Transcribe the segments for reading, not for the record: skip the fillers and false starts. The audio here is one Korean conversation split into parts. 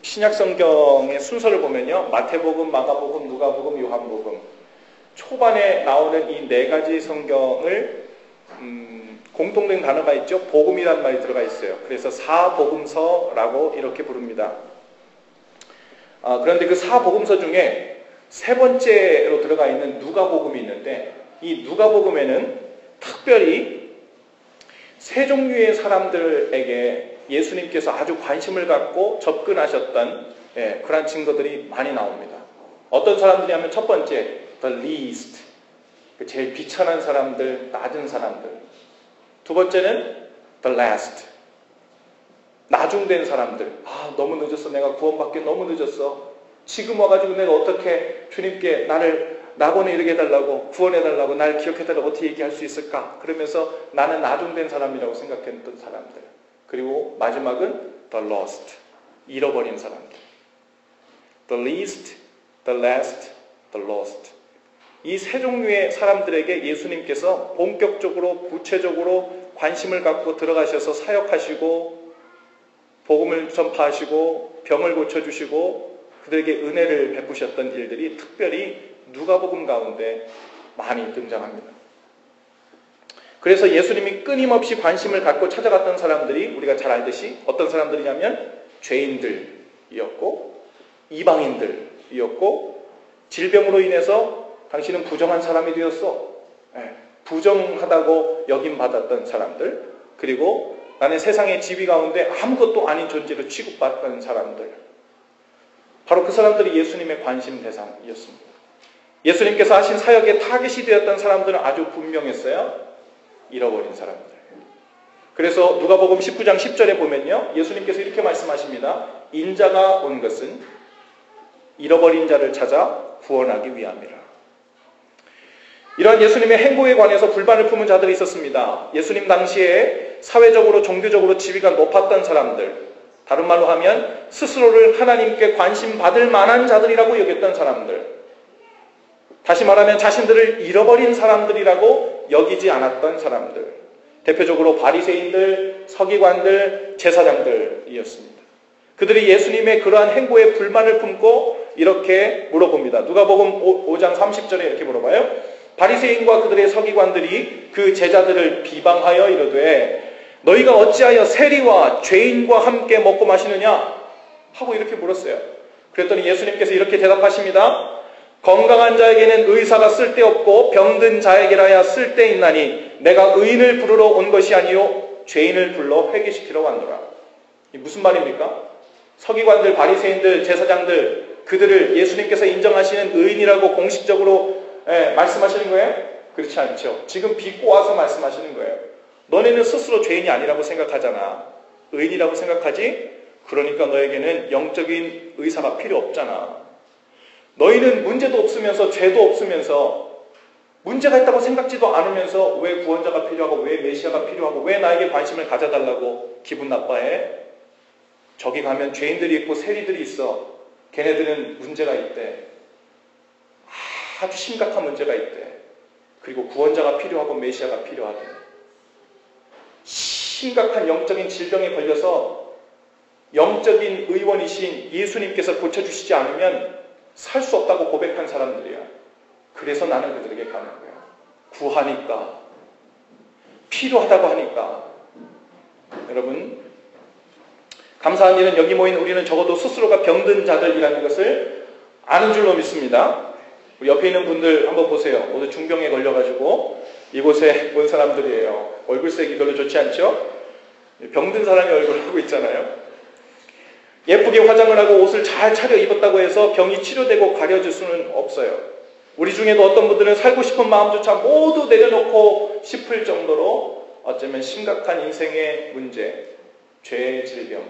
신약 성경의 순서를 보면요, 마태복음, 마가복음, 누가복음, 요한복음 초반에 나오는 이 네 가지 성경을 공통된 단어가 있죠. 복음이라는 말이 들어가 있어요. 그래서 사복음서라고 이렇게 부릅니다. 그런데 그 사복음서 중에 세 번째로 들어가 있는 누가복음이 있는데, 이 누가복음에는 특별히 세 종류의 사람들에게 예수님께서 아주 관심을 갖고 접근하셨던 그런 증거들이 많이 나옵니다. 어떤 사람들이냐면 첫 번째, the least, 제일 비천한 사람들, 낮은 사람들. 두 번째는 the last, 나중된 사람들. 너무 늦었어. 내가 구원받기 너무 늦었어. 지금 와가지고 내가 어떻게 주님께 나를 낙원에 이르게 해달라고, 구원해달라고, 날 기억해달라고 어떻게 얘기할 수 있을까? 그러면서 나는 나중된 사람이라고 생각했던 사람들. 그리고 마지막은 the lost, 잃어버린 사람들. the least, the last, the lost. 이 세 종류의 사람들에게 예수님께서 본격적으로 구체적으로 관심을 갖고 들어가셔서 사역하시고 복음을 전파하시고 병을 고쳐주시고 그들에게 은혜를 베푸셨던 일들이 특별히 누가복음 가운데 많이 등장합니다. 그래서 예수님이 끊임없이 관심을 갖고 찾아갔던 사람들이 우리가 잘 알듯이 어떤 사람들이냐면 죄인들이었고 이방인들이었고, 질병으로 인해서 당신은 부정한 사람이 되었어, 부정하다고 여김받았던 사람들, 그리고 나는 세상의 지위 가운데 아무것도 아닌 존재로 취급받던 사람들, 바로 그 사람들이 예수님의 관심 대상이었습니다. 예수님께서 하신 사역의 타깃이 되었던 사람들은 아주 분명했어요. 잃어버린 사람들. 그래서 누가복음 19장 10절에 보면요, 예수님께서 이렇게 말씀하십니다. 인자가 온 것은 잃어버린 자를 찾아 구원하기 위함이라. 이러한 예수님의 행보에 관해서 불만을 품은 자들이 있었습니다. 예수님 당시에 사회적으로 종교적으로 지위가 높았던 사람들, 다른 말로 하면 스스로를 하나님께 관심 받을 만한 자들이라고 여겼던 사람들, 다시 말하면 자신들을 잃어버린 사람들이라고 여기지 않았던 사람들, 대표적으로 바리새인들, 서기관들, 제사장들이었습니다. 그들이 예수님의 그러한 행보에 불만을 품고 이렇게 물어봅니다. 누가복음 5장 30절에 이렇게 물어봐요. 바리새인과 그들의 서기관들이 그 제자들을 비방하여 이르되 너희가 어찌하여 세리와 죄인과 함께 먹고 마시느냐? 하고 이렇게 물었어요. 그랬더니 예수님께서 이렇게 대답하십니다. 건강한 자에게는 의사가 쓸데없고 병든 자에게라야 쓸데있나니 내가 의인을 부르러 온 것이 아니요 죄인을 불러 회개시키러 왔노라. 이 무슨 말입니까? 서기관들, 바리새인들, 제사장들, 그들을 예수님께서 인정하시는 의인이라고 공식적으로 말씀하시는 거예요? 그렇지 않죠. 지금 비꼬아서 말씀하시는 거예요. 너네는 스스로 죄인이 아니라고 생각하잖아. 의인이라고 생각하지? 그러니까 너에게는 영적인 의사가 필요 없잖아. 너희는 문제도 없으면서 죄도 없으면서 문제가 있다고 생각지도 않으면서 왜 구원자가 필요하고 왜 메시아가 필요하고 왜 나에게 관심을 가져달라고 기분 나빠해? 저기 가면 죄인들이 있고 세리들이 있어. 걔네들은 문제가 있대. 아주 심각한 문제가 있대. 그리고 구원자가 필요하고 메시아가 필요하대. 심각한 영적인 질병에 걸려서 영적인 의원이신 예수님께서 고쳐주시지 않으면 살 수 없다고 고백한 사람들이야. 그래서 나는 그들에게 가는 거야. 구하니까, 필요하다고 하니까. 여러분, 감사한 일은 여기 모인 우리는 적어도 스스로가 병든 자들이라는 것을 아는 줄로 믿습니다. 우리 옆에 있는 분들 한번 보세요. 모두 중병에 걸려가지고 이곳에 온 사람들이에요. 얼굴색이 별로 좋지 않죠? 병든 사람이 얼굴을 하고 있잖아요. 예쁘게 화장을 하고 옷을 잘 차려 입었다고 해서 병이 치료되고 가려질 수는 없어요. 우리 중에도 어떤 분들은 살고 싶은 마음조차 모두 내려놓고 싶을 정도로 어쩌면 심각한 인생의 문제, 죄의 질병,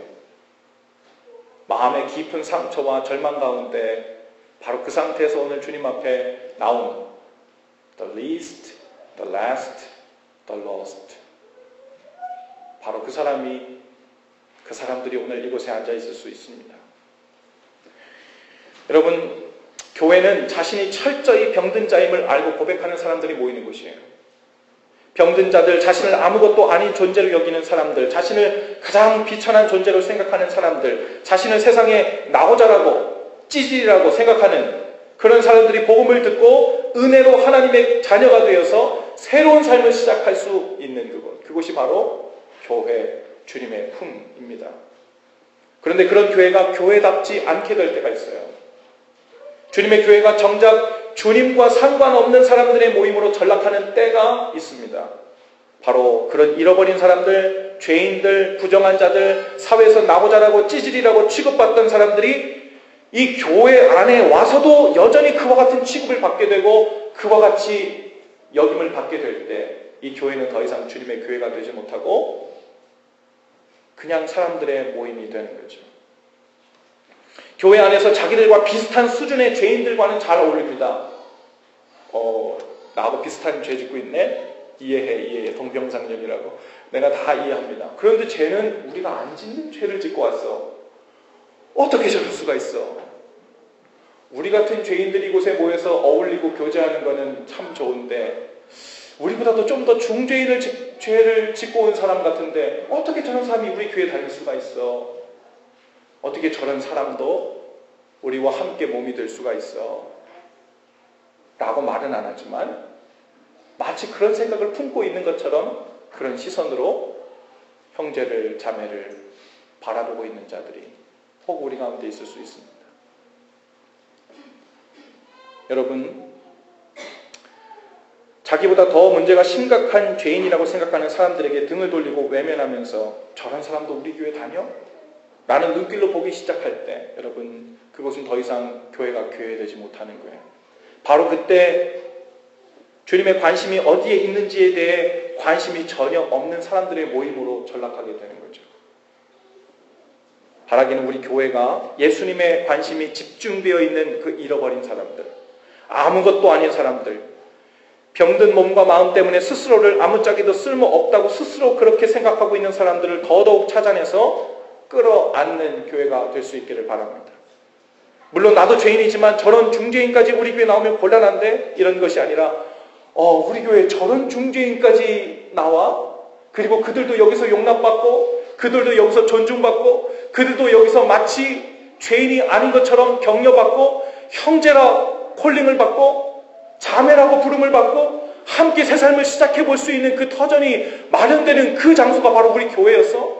마음의 깊은 상처와 절망 가운데 바로 그 상태에서 오늘 주님 앞에 나온 the least, the last, the lost. 바로 그 사람들이 오늘 이곳에 앉아 있을 수 있습니다. 여러분, 교회는 자신이 철저히 병든 자임을 알고 고백하는 사람들이 모이는 곳이에요. 병든 자들, 자신을 아무것도 아닌 존재로 여기는 사람들, 자신을 가장 비천한 존재로 생각하는 사람들, 자신을 세상에 나오자라고 찌질이라고 생각하는 그런 사람들이 복음을 듣고 은혜로 하나님의 자녀가 되어서 새로운 삶을 시작할 수 있는 그곳이 바로 교회, 주님의 품입니다. 그런데 그런 교회가 교회답지 않게 될 때가 있어요. 주님의 교회가 정작 주님과 상관없는 사람들의 모임으로 전락하는 때가 있습니다. 바로 그런 잃어버린 사람들, 죄인들, 부정한 자들, 사회에서 나고자라고 찌질이라고 취급받던 사람들이 이 교회 안에 와서도 여전히 그와 같은 취급을 받게 되고 그와 같이 여김을 받게 될 때 이 교회는 더 이상 주님의 교회가 되지 못하고 그냥 사람들의 모임이 되는 거죠. 교회 안에서 자기들과 비슷한 수준의 죄인들과는 잘 어울립니다. 나하고 비슷한 죄 짓고 있네? 이해해. 동병상련이라고. 내가 다 이해합니다. 그런데 쟤는 우리가 안 짓는 죄를 짓고 왔어. 어떻게 저럴 수가 있어? 우리 같은 죄인들이 이곳에 모여서 어울리고 교제하는 거는 참 좋은데 우리보다도 좀 더 중죄인을 죄를 짓고 온 사람 같은데 어떻게 저런 사람이 우리 교회에 다닐 수가 있어? 어떻게 저런 사람도 우리와 함께 몸이 될 수가 있어? 라고 말은 안 하지만 마치 그런 생각을 품고 있는 것처럼 그런 시선으로 형제를, 자매를 바라보고 있는 자들이 혹 우리 가운데 있을 수 있습니다. 여러분, 자기보다 더 문제가 심각한 죄인이라고 생각하는 사람들에게 등을 돌리고 외면하면서 저런 사람도 우리 교회 다녀? 라는 눈길로 보기 시작할 때 여러분, 그것은 더 이상 교회가 교회되지 못하는 거예요. 바로 그때 주님의 관심이 어디에 있는지에 대해 관심이 전혀 없는 사람들의 모임으로 전락하게 되는 거죠. 바라기는 우리 교회가 예수님의 관심이 집중되어 있는 그 잃어버린 사람들, 아무것도 아닌 사람들, 병든 몸과 마음 때문에 스스로를 아무짝에도 쓸모없다고 스스로 그렇게 생각하고 있는 사람들을 더더욱 찾아내서 끌어안는 교회가 될 수 있기를 바랍니다. 물론 나도 죄인이지만 저런 중죄인까지 우리 교회 나오면 곤란한데 이런 것이 아니라 우리 교회에 저런 중죄인까지 나와? 그리고 그들도 여기서 용납받고 그들도 여기서 존중받고 그들도 여기서 마치 죄인이 아닌 것처럼 격려받고 형제라 콜링을 받고 자매라고 부름을 받고 함께 새 삶을 시작해 볼 수 있는 그 터전이 마련되는 그 장소가 바로 우리 교회여서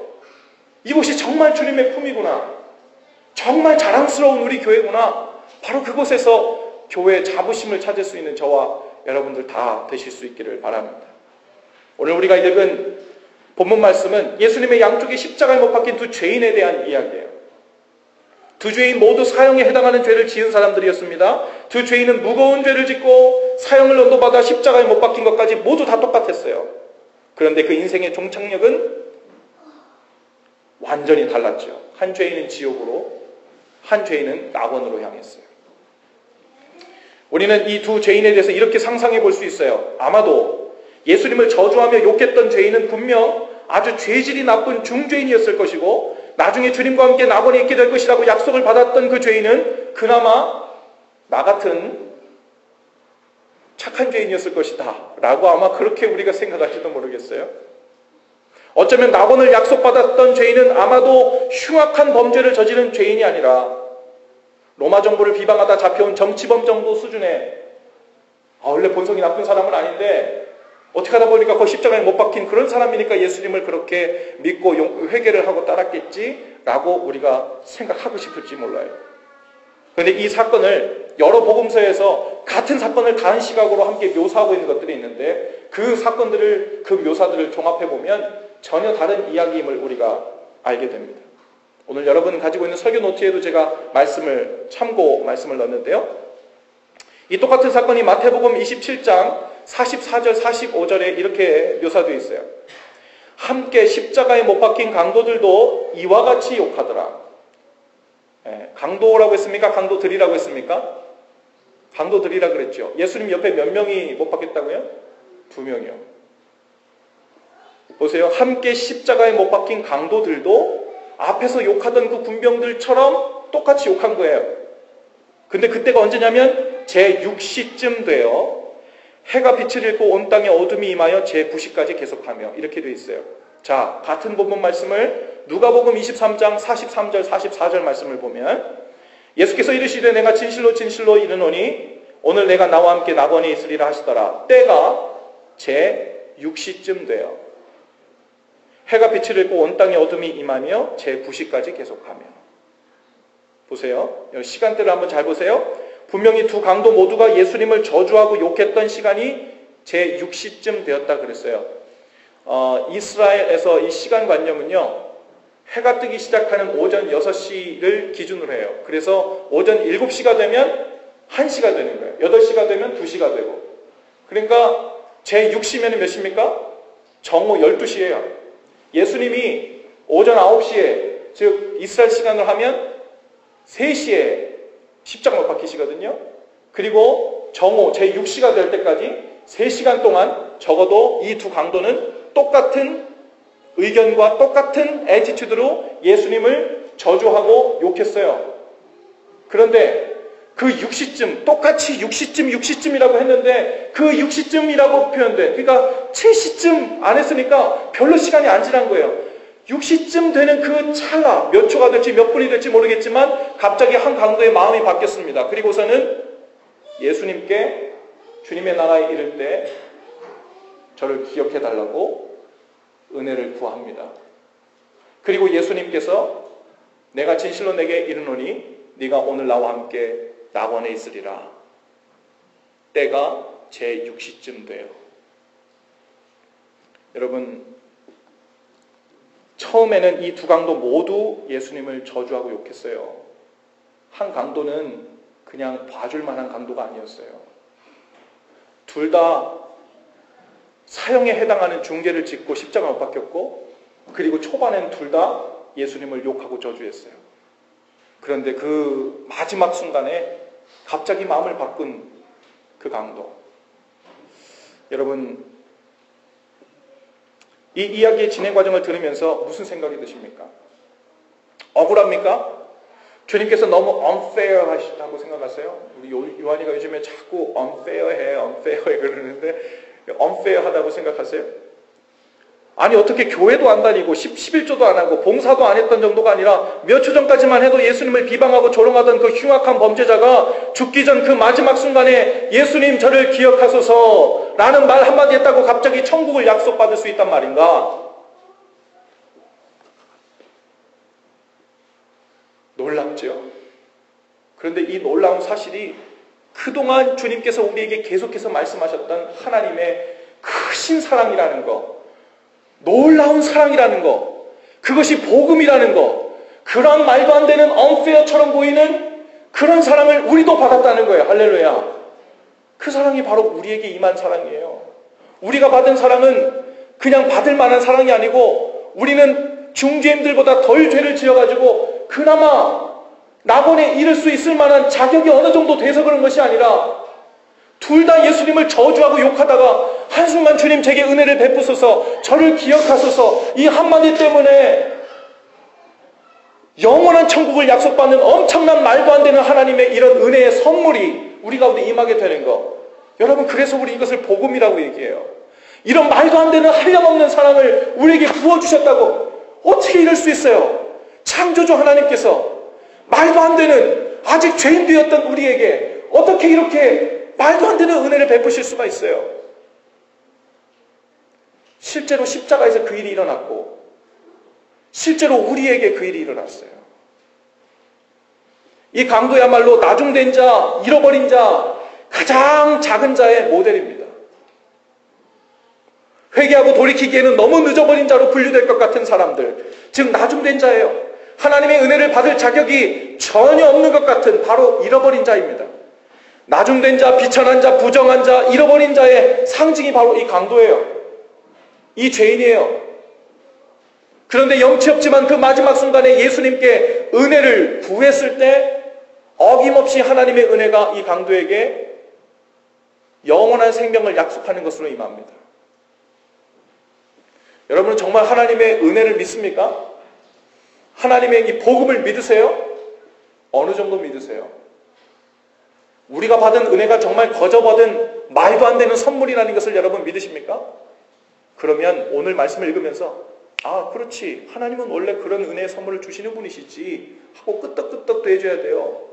이곳이 정말 주님의 품이구나. 정말 자랑스러운 우리 교회구나. 바로 그곳에서 교회의 자부심을 찾을 수 있는 저와 여러분들 다 되실 수 있기를 바랍니다. 오늘 우리가 읽은 본문 말씀은 예수님의 양쪽에 십자가에 못 박힌 두 죄인에 대한 이야기예요. 두 죄인 모두 사형에 해당하는 죄를 지은 사람들이었습니다. 두 죄인은 무거운 죄를 짓고 사형을 언도받아 십자가에 못 박힌 것까지 모두 다 똑같았어요. 그런데 그 인생의 종착역은 완전히 달랐죠. 한 죄인은 지옥으로, 한 죄인은 낙원으로 향했어요. 우리는 이 두 죄인에 대해서 이렇게 상상해 볼 수 있어요. 아마도 예수님을 저주하며 욕했던 죄인은 분명 아주 죄질이 나쁜 중죄인이었을 것이고 나중에 주님과 함께 낙원에 있게 될 것이라고 약속을 받았던 그 죄인은 그나마 나 같은 착한 죄인이었을 것이다 라고 아마 그렇게 우리가 생각할지도 모르겠어요. 어쩌면 낙원을 약속받았던 죄인은 아마도 흉악한 범죄를 저지른 죄인이 아니라 로마 정부를 비방하다 잡혀온 정치범 정도 수준의 원래 본성이 나쁜 사람은 아닌데 어떻게 하다 보니까 거의 십자가에 못 박힌 그런 사람이니까 예수님을 그렇게 믿고 회개를 하고 따랐겠지라고 우리가 생각하고 싶을지 몰라요. 그런데 이 사건을 여러 복음서에서 같은 사건을 다른 시각으로 함께 묘사하고 있는 것들이 있는데 그 사건들을, 그 묘사들을 종합해보면 전혀 다른 이야기임을 우리가 알게 됩니다. 오늘 여러분 가지고 있는 설교 노트에도 제가 참고 말씀을 넣었는데요. 이 똑같은 사건이 마태복음 27장 44절 45절에 이렇게 묘사되어 있어요. 함께 십자가에 못 박힌 강도들도 이와 같이 욕하더라. 강도라고 했습니까? 강도들이라고 했습니까? 강도들이라 그랬죠. 예수님 옆에 몇 명이 못 박혔다고요? 2명이요. 보세요. 함께 십자가에 못 박힌 강도들도 앞에서 욕하던 그 군병들처럼 똑같이 욕한 거예요. 근데 그때가 언제냐면 제6시쯤 돼요. 해가 빛을 잃고 온 땅에 어둠이 임하여 제 부시까지 계속하며 이렇게 되어 있어요. 자, 같은 본문 말씀을 누가복음 23장 43절 44절 말씀을 보면 예수께서 이르시되 내가 진실로 진실로 이르노니 오늘 내가 나와 함께 낙원에 있으리라 하시더라. 때가 제 6시쯤 되어 해가 빛을 잃고 온 땅에 어둠이 임하며 제 부시까지 계속하며. 보세요. 시간대를 한번 잘 보세요. 분명히 두 강도 모두가 예수님을 저주하고 욕했던 시간이 제 6시쯤 되었다 그랬어요. 이스라엘에서 이 시간관념은요, 해가 뜨기 시작하는 오전 6시를 기준으로 해요. 그래서 오전 7시가 되면 1시가 되는 거예요. 8시가 되면 2시가 되고. 그러니까 제 6시면 몇 시입니까? 정오 12시예요. 예수님이 오전 9시에, 즉 이스라엘 시간을 하면 3시에 십자가를 박히시거든요. 그리고 정오 제 6시가 될 때까지 3시간 동안 적어도 이 두 강도는 똑같은 의견과 똑같은 애티튜드로 예수님을 저주하고 욕했어요. 그런데 그 6시쯤, 똑같이 6시쯤이라고 했는데 그 6시쯤이라고 표현돼. 그러니까 7시쯤 안 했으니까 별로 시간이 안 지난 거예요. 6시쯤 되는 그 찰나, 몇 초가 될지 몇 분이 될지 모르겠지만 갑자기 한 강도의 마음이 바뀌었습니다. 그리고서는 예수님께 주님의 나라에 이를 때 저를 기억해 달라고 은혜를 구합니다. 그리고 예수님께서 내가 진실로 내게 이르노니 네가 오늘 나와 함께 낙원에 있으리라. 때가 제 6시쯤 돼요. 여러분, 처음에는 이 두 강도 모두 예수님을 저주하고 욕했어요. 한 강도는 그냥 봐줄 만한 강도가 아니었어요. 둘 다 사형에 해당하는 중죄를 짓고 십자가 못 박혔고, 그리고 초반엔 둘 다 예수님을 욕하고 저주했어요. 그런데 그 마지막 순간에 갑자기 마음을 바꾼 그 강도. 여러분, 이 이야기의 진행 과정을 들으면서 무슨 생각이 드십니까? 억울합니까? 주님께서 너무 unfair 하시다고 생각하세요? 우리 요한이가 요즘에 자꾸 unfair 그러는데 unfair 하다고 생각하세요? 아니, 어떻게 교회도 안 다니고 11조도 안 하고 봉사도 안 했던 정도가 아니라 몇 초 전까지만 해도 예수님을 비방하고 조롱하던 그 흉악한 범죄자가 죽기 전 그 마지막 순간에 예수님 저를 기억하소서 라는 말 한마디 했다고 갑자기 천국을 약속받을 수 있단 말인가? 놀랍죠? 그런데 이 놀라운 사실이 그동안 주님께서 우리에게 계속해서 말씀하셨던 하나님의 크신 사랑이라는 거, 놀라운 사랑이라는 거, 그것이 복음이라는 거, 그런 말도 안 되는 unfair처럼 보이는 그런 사랑을 우리도 받았다는 거예요. 할렐루야. 그 사랑이 바로 우리에게 임한 사랑이에요. 우리가 받은 사랑은 그냥 받을 만한 사랑이 아니고 우리는 중죄인들보다 덜 죄를 지어가지고 그나마 낙원에 이를 수 있을 만한 자격이 어느 정도 돼서 그런 것이 아니라 둘 다 예수님을 저주하고 욕하다가 한순간 주님 제게 은혜를 베푸소서, 저를 기억하소서, 이 한마디 때문에 영원한 천국을 약속받는 엄청난 말도 안 되는 하나님의 이런 은혜의 선물이 우리 가운데 임하게 되는 거. 여러분, 그래서 우리 이것을 복음이라고 얘기해요. 이런 말도 안 되는 한량없는 사랑을 우리에게 부어주셨다고 어떻게 이럴 수 있어요? 창조주 하나님께서 말도 안 되는 아직 죄인되었던 우리에게 어떻게 이렇게 말도 안 되는 은혜를 베푸실 수가 있어요? 실제로 십자가에서 그 일이 일어났고 실제로 우리에게 그 일이 일어났어요. 이 강도야말로 나중된 자, 잃어버린 자, 가장 작은 자의 모델입니다. 회개하고 돌이키기에는 너무 늦어버린 자로 분류될 것 같은 사람들, 즉 나중된 자예요. 하나님의 은혜를 받을 자격이 전혀 없는 것 같은 바로 잃어버린 자입니다. 나중된 자, 비천한 자, 부정한 자, 잃어버린 자의 상징이 바로 이 강도예요. 이 죄인이에요. 그런데 염치 없지만 그 마지막 순간에 예수님께 은혜를 구했을 때 어김없이 하나님의 은혜가 이 강도에게 영원한 생명을 약속하는 것으로 임합니다. 여러분은 정말 하나님의 은혜를 믿습니까? 하나님의 이 복음을 믿으세요? 어느 정도 믿으세요? 우리가 받은 은혜가 정말 거저받은 말도 안 되는 선물이라는 것을 여러분 믿으십니까? 그러면 오늘 말씀을 읽으면서 아, 그렇지. 하나님은 원래 그런 은혜의 선물을 주시는 분이시지 하고 끄떡끄떡도 해줘야 돼요.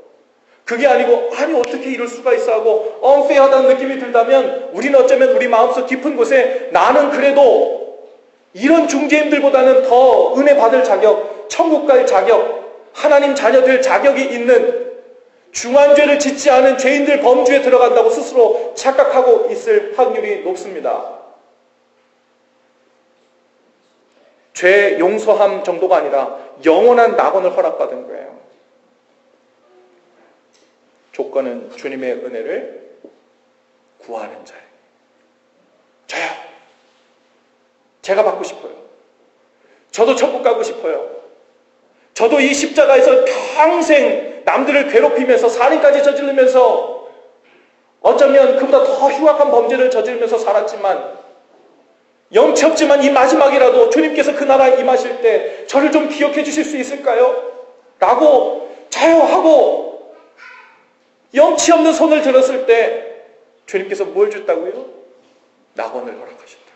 그게 아니고 아니 어떻게 이럴 수가 있어 하고 unfair하다는 느낌이 들다면 우리는 어쩌면 우리 마음속 깊은 곳에 나는 그래도 이런 중재인들보다는 더 은혜 받을 자격, 천국 갈 자격, 하나님 자녀 될 자격이 있는 중한 죄를 짓지 않은 죄인들 범주에 들어간다고 스스로 착각하고 있을 확률이 높습니다. 죄 용서함 정도가 아니라 영원한 낙원을 허락받은 거예요. 조건은 주님의 은혜를 구하는 자예요. 저요. 제가 받고 싶어요. 저도 천국 가고 싶어요. 저도 이 십자가에서 평생 남들을 괴롭히면서 살인까지 저지르면서 어쩌면 그보다 더 흉악한 범죄를 저지르면서 살았지만 영치 없지만 이 마지막이라도 주님께서 그 나라에 임하실 때 저를 좀 기억해 주실 수 있을까요? 라고 자요 하고 영치 없는 손을 들었을 때 주님께서 뭘 줬다고요? 낙원을 허락하셨다고요.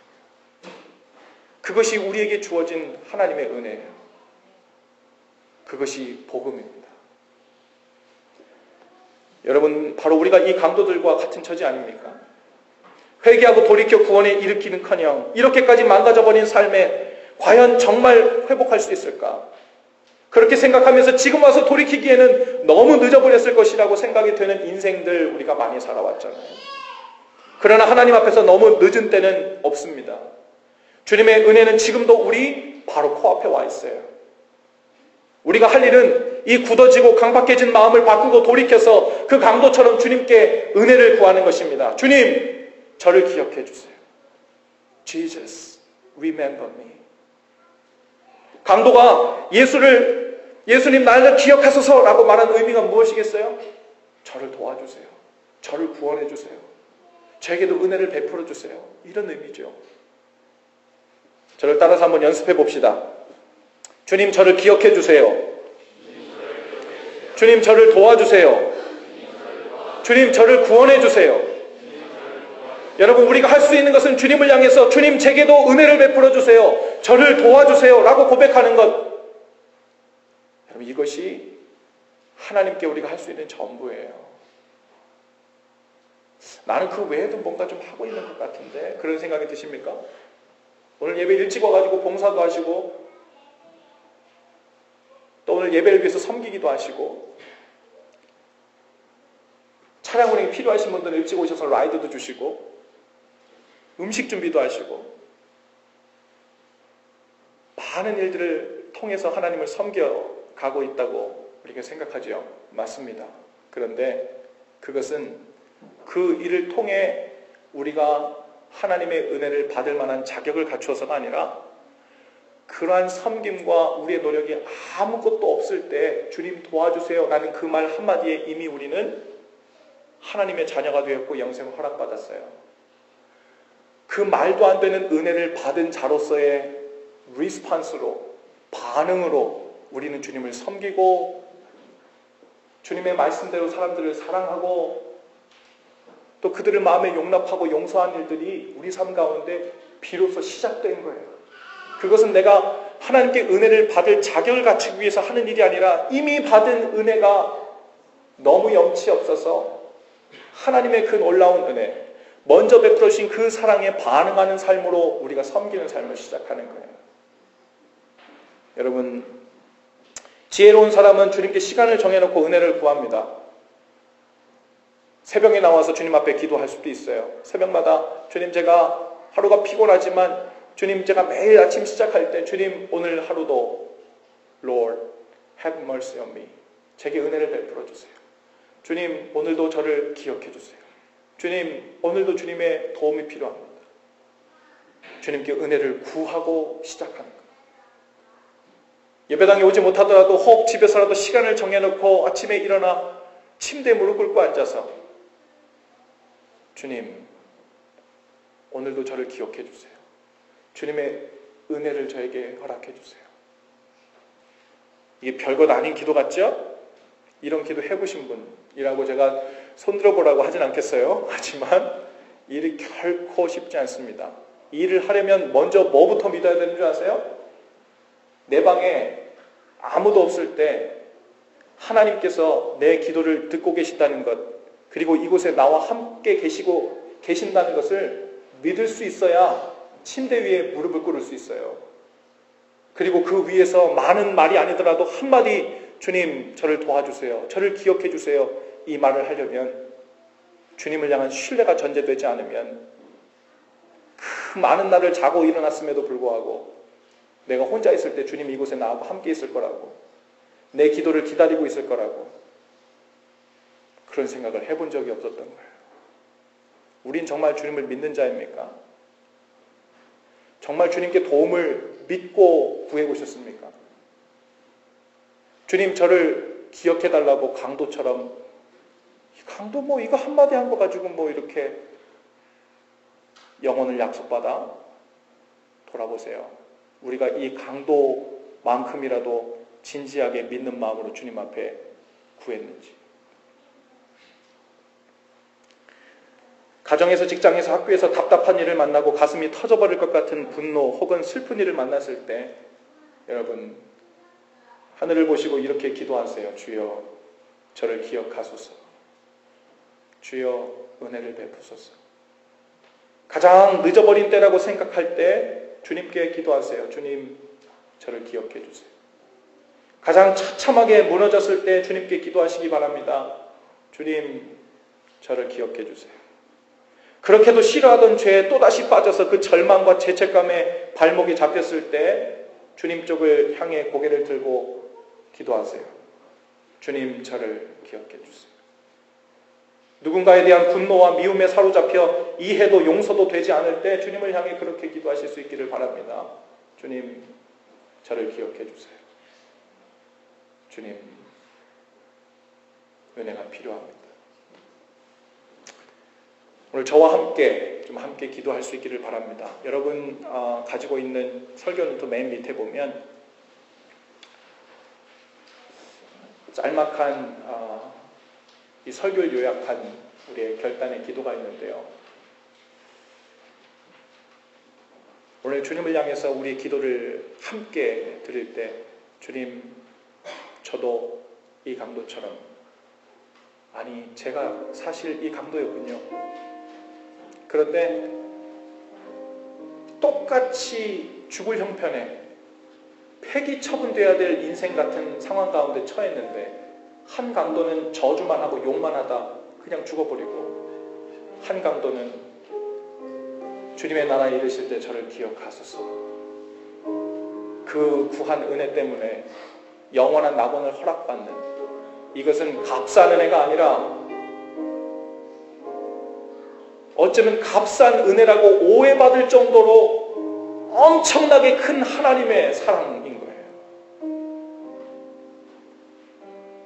그것이 우리에게 주어진 하나님의 은혜예요. 그것이 복음입니다. 여러분, 바로 우리가 이 강도들과 같은 처지 아닙니까? 회개하고 돌이켜 구원에 일으키는커녕 이렇게까지 망가져버린 삶에 과연 정말 회복할 수 있을까? 그렇게 생각하면서 지금 와서 돌이키기에는 너무 늦어버렸을 것이라고 생각이 되는 인생들 우리가 많이 살아왔잖아요. 그러나 하나님 앞에서 너무 늦은 때는 없습니다. 주님의 은혜는 지금도 우리 바로 코앞에 와 있어요. 우리가 할 일은 이 굳어지고 강박해진 마음을 바꾸고 돌이켜서 그 강도처럼 주님께 은혜를 구하는 것입니다. 주님, 저를 기억해 주세요. Jesus, remember me. 강도가 예수님 나를 기억하소서라고 말한 의미가 무엇이겠어요? 저를 도와주세요. 저를 구원해 주세요. 저에게도 은혜를 베풀어 주세요. 이런 의미죠. 저를 따라서 한번 연습해 봅시다. 주님, 저를 기억해 주세요. 주님, 저를 도와주세요. 주님, 저를 구원해 주세요. 여러분, 우리가 할 수 있는 것은 주님을 향해서 주님, 제게도 은혜를 베풀어 주세요. 저를 도와주세요. 라고 고백하는 것. 여러분, 이것이 하나님께 우리가 할 수 있는 전부예요. 나는 그 외에도 뭔가 좀 하고 있는 것 같은데 그런 생각이 드십니까? 오늘 예배 일찍 와가지고 봉사도 하시고 또 오늘 예배를 위해서 섬기기도 하시고 차량 운행이 필요하신 분들은 일찍 오셔서 라이드도 주시고 음식 준비도 하시고 많은 일들을 통해서 하나님을 섬겨가고 있다고 우리가 생각하죠. 맞습니다. 그런데 그것은 그 일을 통해 우리가 하나님의 은혜를 받을 만한 자격을 갖추어서가 아니라 그러한 섬김과 우리의 노력이 아무것도 없을 때 주님 도와주세요 라는 그 말 한마디에 이미 우리는 하나님의 자녀가 되었고 영생을 허락받았어요. 그 말도 안 되는 은혜를 받은 자로서의 리스판스로, 반응으로 우리는 주님을 섬기고 주님의 말씀대로 사람들을 사랑하고 또 그들을 마음에 용납하고 용서한 일들이 우리 삶 가운데 비로소 시작된 거예요. 그것은 내가 하나님께 은혜를 받을 자격을 갖추기 위해서 하는 일이 아니라 이미 받은 은혜가 너무 염치 없어서 하나님의 그 놀라운 은혜, 먼저 베풀어 주신 그 사랑에 반응하는 삶으로 우리가 섬기는 삶을 시작하는 거예요. 여러분, 지혜로운 사람은 주님께 시간을 정해놓고 은혜를 구합니다. 새벽에 나와서 주님 앞에 기도할 수도 있어요. 새벽마다 주님, 제가 하루가 피곤하지만 주님, 제가 매일 아침 시작할 때 주님, 오늘 하루도 Lord, have mercy on me. 제게 은혜를 베풀어 주세요. 주님, 오늘도 저를 기억해 주세요. 주님, 오늘도 주님의 도움이 필요합니다. 주님께 은혜를 구하고 시작하는 거예요. 예배당에 오지 못하더라도 혹 집에서라도 시간을 정해놓고 아침에 일어나 침대에 무릎 꿇고 앉아서 주님, 오늘도 저를 기억해 주세요. 주님의 은혜를 저에게 허락해 주세요. 이게 별것 아닌 기도 같죠? 이런 기도 해보신 분이라고 제가 손들어 보라고 하진 않겠어요. 하지만 일이 결코 쉽지 않습니다. 일을 하려면 먼저 뭐부터 믿어야 되는 줄 아세요? 내 방에 아무도 없을 때 하나님께서 내 기도를 듣고 계시다는 것, 그리고 이곳에 나와 함께 계신다는 것을 믿을 수 있어야 침대 위에 무릎을 꿇을 수 있어요. 그리고 그 위에서 많은 말이 아니더라도 한마디 주님 저를 도와주세요. 저를 기억해 주세요. 이 말을 하려면 주님을 향한 신뢰가 전제되지 않으면 그 많은 날을 자고 일어났음에도 불구하고 내가 혼자 있을 때 주님 이곳에 나하고 함께 있을 거라고, 내 기도를 기다리고 있을 거라고 그런 생각을 해본 적이 없었던 거예요. 우린 정말 주님을 믿는 자입니까? 정말 주님께 도움을 믿고 구해보셨습니까? 주님 저를 기억해달라고 강도처럼, 강도 뭐 이거 한마디 한 거 가지고 뭐 이렇게 영혼을 약속받아? 돌아보세요. 우리가 이 강도만큼이라도 진지하게 믿는 마음으로 주님 앞에 구했는지. 가정에서, 직장에서, 학교에서 답답한 일을 만나고 가슴이 터져버릴 것 같은 분노 혹은 슬픈 일을 만났을 때 여러분 하늘을 보시고 이렇게 기도하세요. 주여 저를 기억하소서. 주여 은혜를 베푸소서. 가장 늦어버린 때라고 생각할 때 주님께 기도하세요. 주님 저를 기억해 주세요. 가장 처참하게 무너졌을 때 주님께 기도하시기 바랍니다. 주님 저를 기억해 주세요. 그렇게도 싫어하던 죄에 또다시 빠져서 그 절망과 죄책감에 발목이 잡혔을 때 주님 쪽을 향해 고개를 들고 기도하세요. 주님 저를 기억해 주세요. 누군가에 대한 분노와 미움에 사로잡혀 이해도 용서도 되지 않을 때 주님을 향해 그렇게 기도하실 수 있기를 바랍니다. 주님 저를 기억해 주세요. 주님 은혜가 필요합니다. 오늘 저와 함께 기도할 수 있기를 바랍니다. 여러분 가지고 있는 설교 노트 맨 밑에 보면 짤막한 이 설교를 요약한 우리의 결단의 기도가 있는데요. 오늘 주님을 향해서 우리의 기도를 함께 드릴 때 주님 저도 이 강도처럼, 아니 제가 사실 이 강도였군요. 그런데 똑같이 죽을 형편에 폐기 처분돼야 될 인생 같은 상황 가운데 처했는데 한 강도는 저주만 하고 욕만 하다 그냥 죽어버리고, 한 강도는 주님의 나라에 이르실 때 저를 기억하소서. 그 구한 은혜 때문에 영원한 낙원을 허락받는, 이것은 값싼 은혜가 아니라 어쩌면 값싼 은혜라고 오해받을 정도로 엄청나게 큰 하나님의 사랑인 거예요.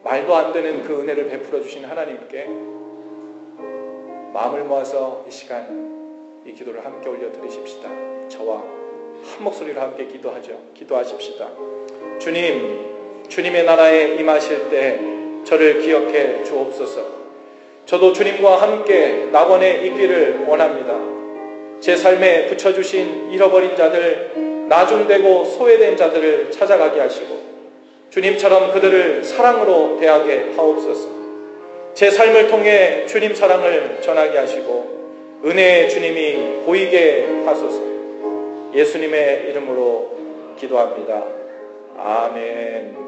말도 안 되는 그 은혜를 베풀어 주신 하나님께 마음을 모아서 이 시간 이 기도를 함께 올려드리십시다. 저와 한 목소리로 함께 기도하십시다. 주님, 주님의 나라에 임하실 때 저를 기억해 주옵소서. 저도 주님과 함께 낙원에 있기를 원합니다. 제 삶에 붙여주신 잃어버린 자들, 나중되고 소외된 자들을 찾아가게 하시고 주님처럼 그들을 사랑으로 대하게 하옵소서. 제 삶을 통해 주님 사랑을 전하게 하시고 은혜의 주님이 보이게 하소서. 예수님의 이름으로 기도합니다. 아멘.